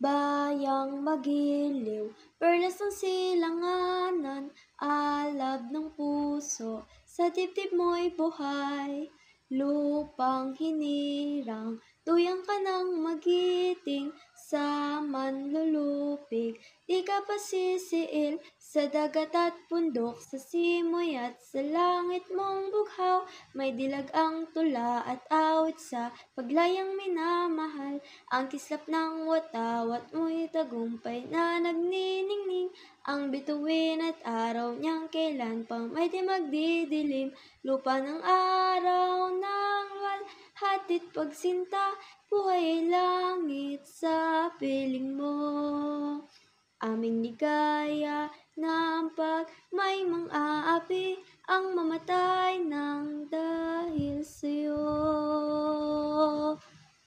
Bayang magiliw, perlas ng silanganan, alab ng puso, sa dibdib mo'y buhay. Lupang hinirang, tuyang ka ng magiting, sa manlulupig, di ka pasisiil, sa dagat at bundok, sa simoy at sa langit mong bughaw, may dilag ang tula at awit sa paglayang minamahal. Ang kislap ng watawat mo'y tagumpay na nagniningning, ang bituin at araw niyang kailan pang may di magdidilim. Lupa ng araw ng hatid pagsinta, buhay ay langit sa piling mo. Aming ligaya ng pag may mang-aapi, ang mamatay